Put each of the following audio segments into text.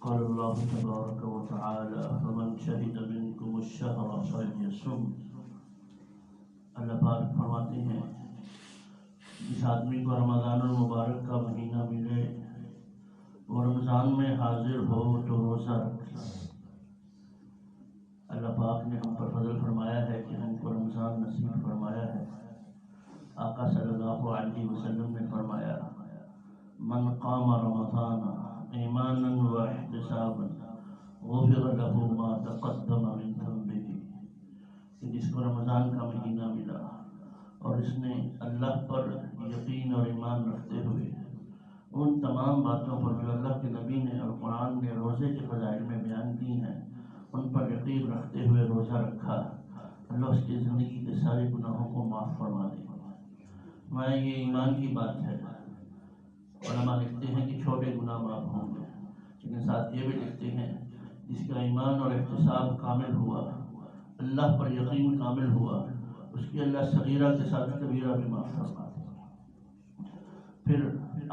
قال الله تبارك وتعالى فمن شهد منكم الشهر فليصم. اللہ پاک فرماتے ہیں جس آدمی کو رمضان المبارک کا مہینہ ملے وہ رمضان میں حاضر ہو تو روزہ رکھے. اللہ پاک نے ہم پر فضل فرمایا ہے کہ ہم کو رمضان نصیب فرمایا ہے. آقا صلی اللہ علیہ وسلم نے فرمایا من قام رمضان ایمانا و احتسابا غفر له ما تقدم من ذنبه. کہ جس کو رمضان کا مہینہ ملا اور اس نے اللہ پر یقین اور ایمان رکھتے ہوئے ان تمام باتوں پر جو اللہ کے نبی نے اور قرآن نے روزے کے فضائل میں بیان کی ہیں ان پر یقین رکھتے ہوئے روزہ رکھا، اللہ اس کی زندگی کے سارے گناہوں کو معاف فرما دے گا. میں یہ ایمان کی بات ہے. علماء لکھتے ہیں کہ چھوٹے گناہ معاف ہوں گے، لیکن ساتھ یہ بھی لکھتے ہیں جس کا ایمان اور احتساب کامل ہوا، اللہ پر یقین کامل ہوا، اس کی اللہ صغیرہ کے ساتھ کبیرہ بھی معاف فرما دے گا. پھر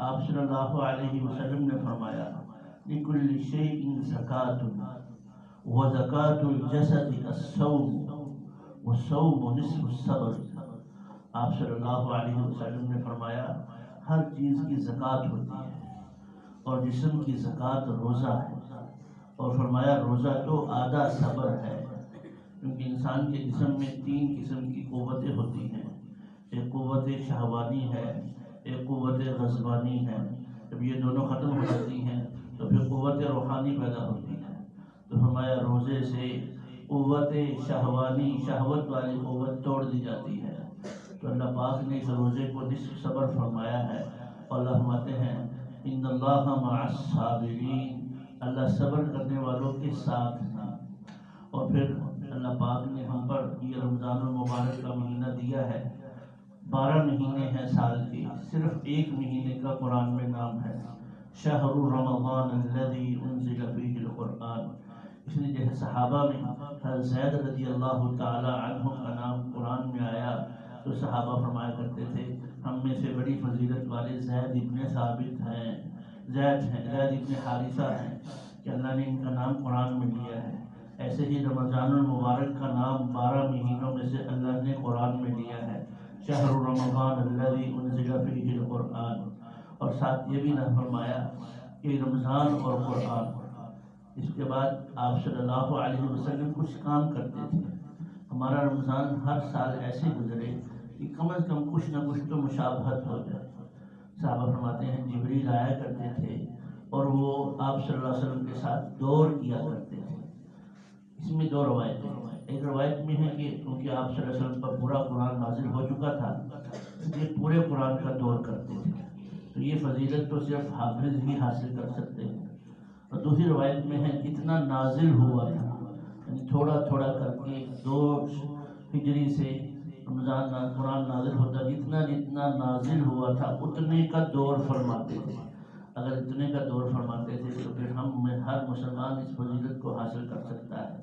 آپ صلی اللہ علیہ وسلم نے فرمایا لِكُلِّ شَيْءٍ زَكَاةٌ وَزَكَاةُ الْجَسَدِ الصَّوْمُ وَالصَّوْمُ نِصْفُ الصَّبْرِ. آپ صلی اللہ علیہ وسلم نے فرمایا ہر چیز کی زکوٰۃ ہوتی ہے اور جسم کی زکوٰۃ روزہ ہے، اور فرمایا روزہ تو آدھا صبر ہے، کیونکہ انسان کے جسم میں 3 قسم کی قوتیں ہوتی ہیں. ایک قوت شہوانی ہے، ایک قوت غضبانی ہے. جب یہ دونوں ختم ہو جاتی ہیں تو پھر قوت روحانی پیدا ہوتی ہے. تو فرمایا روزے سے قوت شہوانی، شہوت والی قوت توڑ دی جاتی ہے. تو اللہ پاک نے اس روزے کو نصف صبر فرمایا ہے. اور اللہ فرماتے ہیں ان اللہ مع الصابرین، اللہ صبر کرنے والوں کے ساتھ ہیں. اور پھر اللہ پاک نے ہم پر یہ رمضان المبارک کا مہینہ دیا ہے. 12 مہینے ہیں سال کے، صرف ایک مہینے کا قرآن میں نام ہے شہر رمضان الذی انزل فیہ القرآن. اس لیے جیسے صحابہ میں حضرت زید رضی اللہ تعالی عنہ کا نام قرآن میں آیا تو صحابہ فرمایا کرتے تھے ہم میں سے بڑی فضیلت والے زید ابن ثابت ہیں، زید ابن حارثہ ہیں، کہ اللہ نے ان کا نام قرآن میں لیا ہے. ایسے ہی رمضان المبارک کا نام 12 مہینوں میں سے اللہ نے قرآن میں لیا ہے شہر رمضان الذی انزل فیہ القرآن. اور ساتھ یہ بھی نہ فرمایا کہ رمضان اور قرآن. اس کے بعد آپ صلی اللہ علیہ وسلم کچھ کام کرتے تھے. ہمارا رمضان ہر سال ایسے گزرے کہ کم از کم کچھ نہ کچھ تو مشابہت ہو جائے. صحابہ فرماتے ہیں جبریل آیا کرتے تھے اور وہ آپ صلی اللہ علیہ وسلم کے ساتھ دور کیا کرتے تھے. اس میں 2 روایتیں ہیں. ایک روایت میں ہے کہ کیونکہ آپ صلی اللہ علیہ وسلم پر پورا قرآن نازل ہو چکا تھا اس لیے پورے قرآن کا دور کرتے تھے. تو یہ فضیلت تو صرف حافظ ہی حاصل کر سکتے ہیں. اور دوسری روایت میں ہے اتنا نازل ہوا تھا، یعنی تھوڑا تھوڑا کر کے 2 ہجری سے رمضان قرآن نازل ہوتا، جتنا نازل ہوا تھا اتنے کا دور فرماتے تھے. اگر اتنے کا دور فرماتے تھے تو پھر ہم میں ہر مسلمان اس فضیلت کو حاصل کر سکتا ہے.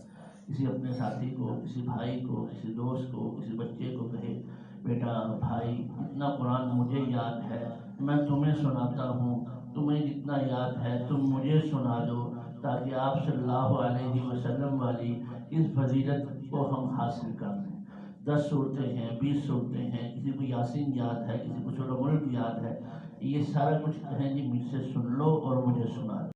کسی اپنے ساتھی کو، کسی بھائی کو، کسی دوست کو، کسی بچے کو کہے بیٹا بھائی اتنا قرآن مجھے یاد ہے میں تمہیں سناتا ہوں، تمہیں جتنا یاد ہے تم مجھے سنا دو، تاکہ آپ صلی اللہ علیہ وسلم والی اس فضیلت کو ہم حاصل کر لیں. 10 صورتیں ہیں، 20 صورتیں ہیں، کسی کو یاسین یاد ہے، کسی کو سورہ ملک یاد ہے. یہ سارا کچھ کہیں جی مجھ سے سن لو اور مجھے سنا دو.